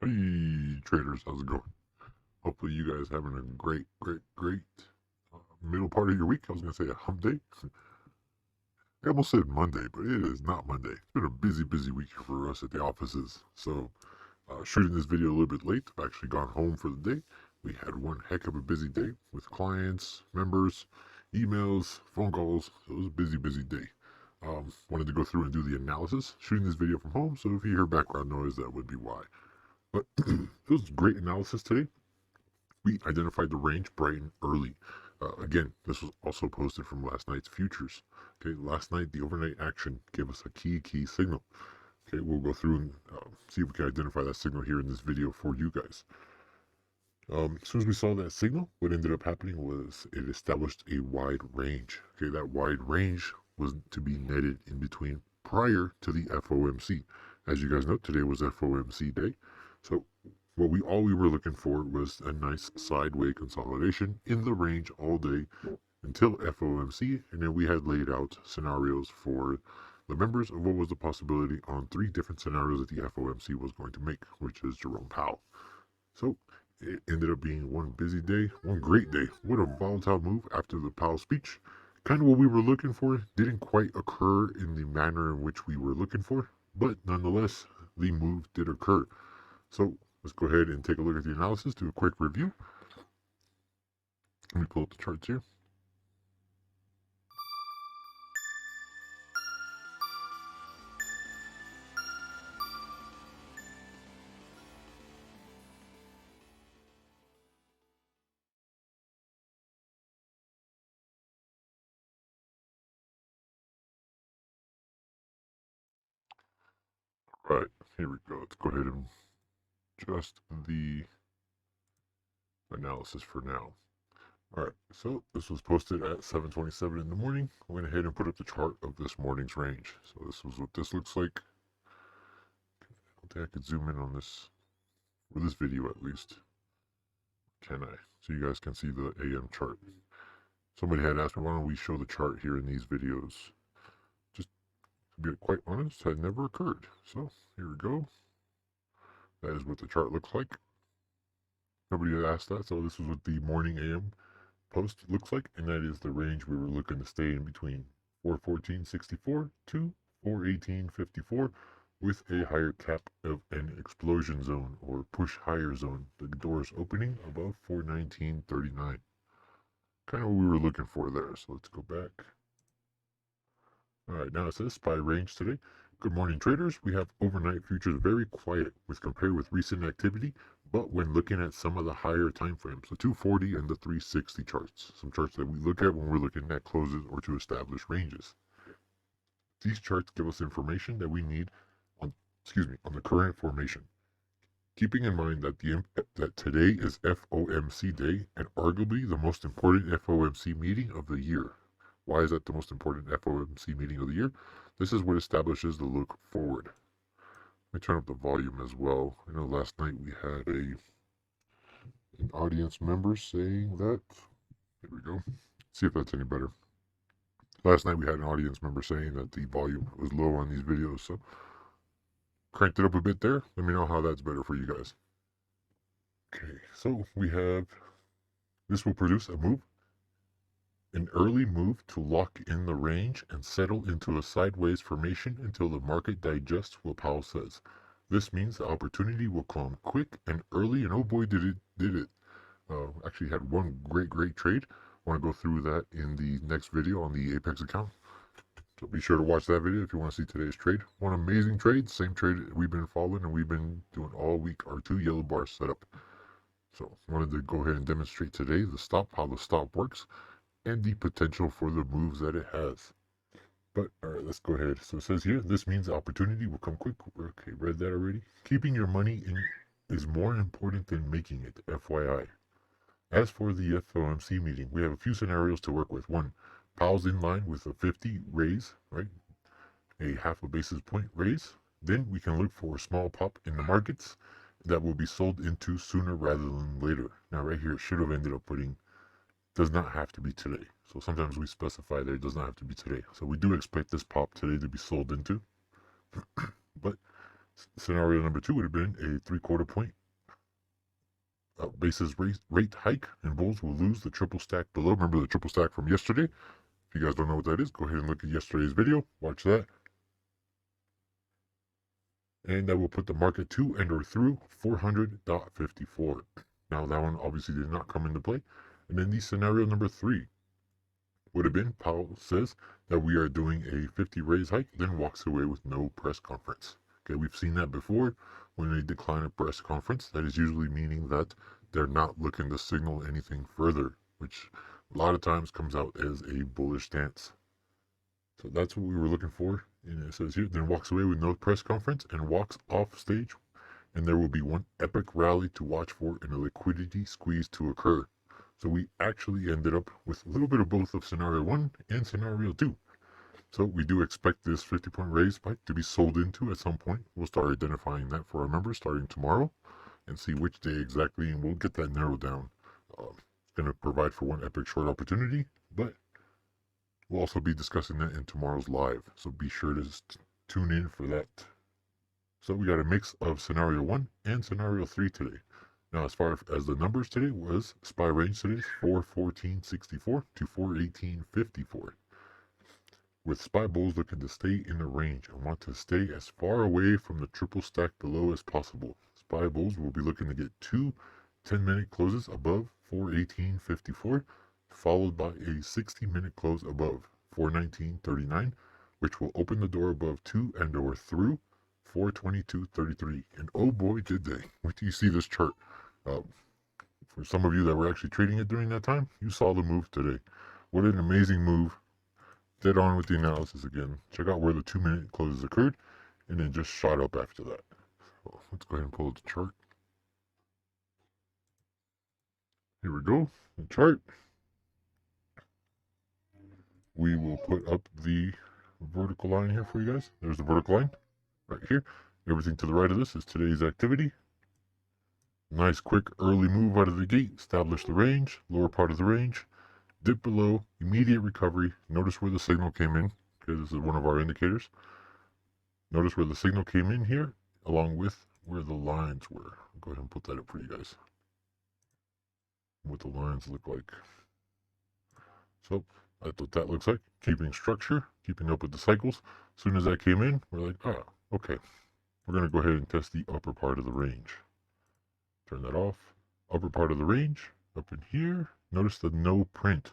Hey traders, how's it going? Hopefully you guys having a great middle part of your week. I was gonna say a hump day. I almost said Monday, but it is not Monday. It's been a busy week here for us at the offices. So shooting this video a little bit late. I've actually gone home for the day. We had one heck of a busy day with clients, members, emails, phone calls. So it was a busy day. Wanted to go through and do the analysis. Shooting this video from home, so if you hear background noise, that would be why. But it was great analysis today. We identified the range bright and early. Again, this was also posted from last night's futures. Okay, last night the overnight action gave us a key signal. Okay, we'll go through and see if we can identify that signal here in this video for you guys. As soon as we saw that signal, what ended up happening was it established a wide range. Okay, that wide range was to be netted in between prior to the FOMC. As you guys know, today was FOMC day. So all we were looking for was a nice sideway consolidation in the range all day until FOMC, and then we had laid out scenarios for the members of what was the possibility on 3 different scenarios that the FOMC was going to make, which is Jerome Powell. So it ended up being one busy day, one great day. What a volatile move after the Powell speech. Kind of what we were looking for. Didn't quite occur in the manner in which we were looking for, but nonetheless, the move did occur. So let's go ahead and take a look at the analysis, do a quick review. Let me pull up the charts here. All right, here we go. Let's go ahead and adjust the analysis for now. All right, so this was posted at 7:27 in the morning. I went ahead and put up the chart of this morning's range. So this was what this looks like. I don't think I could zoom in on this, for this video at least. Can I? So you guys can see the AM chart. Somebody had asked me, why don't we show the chart here in these videos? Just to be quite honest, had never occurred. So here we go. That is what the chart looks like. Nobody had asked that, so this is what the morning AM post looks like, and that is the range we were looking to stay in between 414.64 to 418.54 with a higher cap of an explosion zone or push higher zone. The doors opening above 419.39. Kind of what we were looking for there. So let's go back. All right, now it says SPY range today. Good morning, traders. We have overnight futures very quiet with compared with recent activity, but when looking at some of the higher time frames, the 240 and the 360 charts, some charts that we look at when we're looking at closes or to establish ranges. These charts give us information that we need on, on the current formation. Keeping in mind that that today is FOMC day and arguably the most important FOMC meeting of the year. Why is that the most important FOMC meeting of the year? This is what establishes the look forward. Let me turn up the volume as well. I know last night we had an audience member saying that. Here we go. See if that's any better. Last night we had an audience member saying that the volume was low on these videos, so cranked it up a bit there. Let me know how that's better for you guys. Okay, so we have, this will produce a move, an early move to lock in the range and settle into a sideways formation until the market digests what Powell says. This means the opportunity will come quick and early, and oh boy, did it. Actually had one great trade. I want to go through that in the next video on the Apex account. So be sure to watch that video if you want to see today's trade. One amazing trade, same trade we've been following and we've been doing all week, our 2 yellow bars setup. So I wanted to go ahead and demonstrate today the stop, how the stop works, and the potential for the moves that it has. But all right, let's go ahead. So it says here, this means the opportunity will come quick. Okay, read that already. Keeping your money in is more important than making it, FYI. As for the FOMC meeting, we have a few scenarios to work with. One, Powell's in line with a 50 raise, right? A half a basis point raise. Then we can look for a small pop in the markets that will be sold into sooner rather than later. Now right here, it should have ended up putting, does not have to be today. So sometimes we specify that it does not have to be today. So we do expect this pop today to be sold into. But Scenario number 2 would have been a 3/4 point basis rate hike, and bulls will lose the triple stack below. Remember the triple stack from yesterday? If you guys don't know what that is, go ahead and look at yesterday's video. Watch that. And that will put the market to and or through 400.54. Now that one obviously did not come into play. And then the scenario number 3 would have been Powell says that we are doing a 50 raise hike, then walks away with no press conference. Okay, we've seen that before. When they decline a press conference, that is usually meaning that they're not looking to signal anything further, which a lot of times comes out as a bullish stance. So that's what we were looking for. And it says here, then walks away with no press conference and walks off stage. And there will be one epic rally to watch for and a liquidity squeeze to occur. So we actually ended up with a little bit of both of scenario 1 and scenario 2. So we do expect this 50-point raise spike to be sold into at some point. We'll start identifying that for our members starting tomorrow and see which day exactly, and we'll get that narrowed down. It's going to provide for one epic short opportunity, but we'll also be discussing that in tomorrow's live. So be sure to tune in for that. So we got a mix of scenario 1 and scenario 3 today. Now, as far as the numbers today was, SPY range today is 414.64 to 418.54. With SPY bulls looking to stay in the range and want to stay as far away from the triple stack below as possible. SPY bulls will be looking to get two 10-minute closes above 418.54, followed by a 60-minute close above 419.39, which will open the door above 2 and or through 422.33. And oh boy, did they. Wait till you see this chart. For some of you that were actually trading it during that time, you saw the move today. What an amazing move. Dead on with the analysis again. Check out where the 2-minute closes occurred, and then just shot up after that. So let's go ahead and pull up the chart. Here we go. The chart. We will put up the vertical line here for you guys. There's the vertical line right here. Everything to the right of this is today's activity. Nice quick early move out of the gate. Establish the range, lower part of the range. Dip below, immediate recovery. Notice where the signal came in. Okay, this is one of our indicators. Notice where the signal came in here, along with where the lines were. I'll go ahead and put that up for you guys. What the lines look like. So that's what that looks like. Keeping structure, keeping up with the cycles. As soon as that came in, we're like, okay. We're going to go ahead and test the upper part of the range. Turn that off. Upper part of the range, up in here. Notice the no print.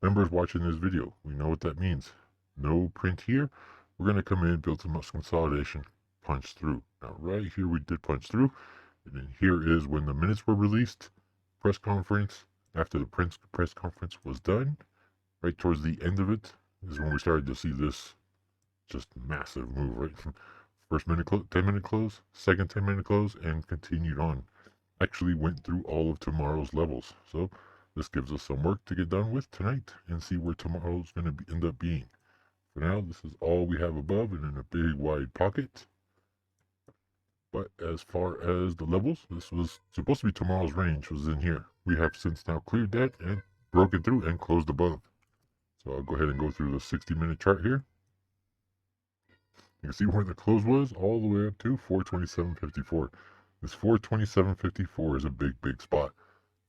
Members watching this video, we know what that means. No print here. We're going to come in, build some consolidation, punch through. Now, right here, we did punch through. And then here is when the minutes were released. Press conference. After the press conference was done, right towards the end of it, is when we started to see this just massive move, right? First 10-minute close, second 10-minute close, and continued on. Actually went through all of tomorrow's levels. So this gives us some work to get done with tonight and see where tomorrow's going to end up being. For now, this is all we have above and in a big wide pocket. But as far as the levels, this was supposed to be tomorrow's range was in here. We have since now cleared that and broken through and closed above. So I'll go ahead and go through the 60-minute chart here. You can see where the close was all the way up to 427.54. This 427.54 is a big, big spot.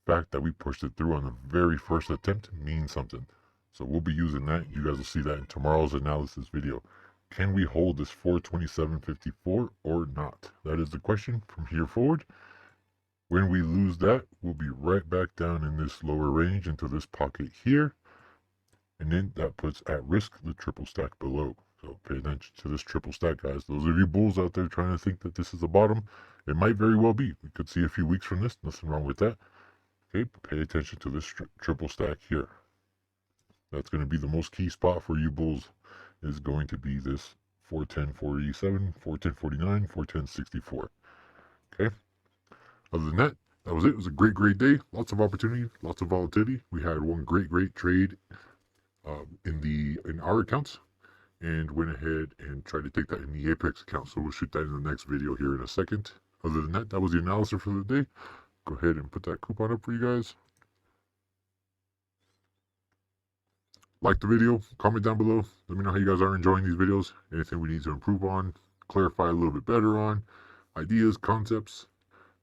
The fact that we pushed it through on the very first attempt means something. So we'll be using that. You guys will see that in tomorrow's analysis video. Can we hold this 427.54 or not? That is the question from here forward. When we lose that, we'll be right back down in this lower range into this pocket here. And then that puts at risk the triple stack below. So pay attention to this triple stack, guys. Those of you bulls out there trying to think that this is the bottom, it might very well be. We could see a few weeks from this. Nothing wrong with that. Okay, but pay attention to this triple stack here. That's going to be the most key spot for you bulls, is going to be this 410.47, 410.49, 410.64. Okay. Other than that, that was it. It was a great, great day. Lots of opportunity, lots of volatility. We had one great, great trade in our accounts, and went ahead and tried to take that in the Apex account. So we'll shoot that in the next video here in a second. Other than that, that was the analysis for the day. Go ahead and put that coupon up for you guys. Like the video, comment down below. Let me know how you guys are enjoying these videos. Anything we need to improve on. clarify a little bit better on, ideas, concepts,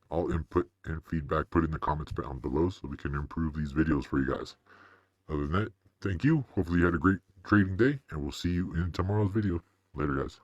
all input and feedback put in the comments down below so we can improve these videos for you guys. Other than that, thank you. Hopefully you had a great trading day, and we'll see you in tomorrow's video. Later, guys.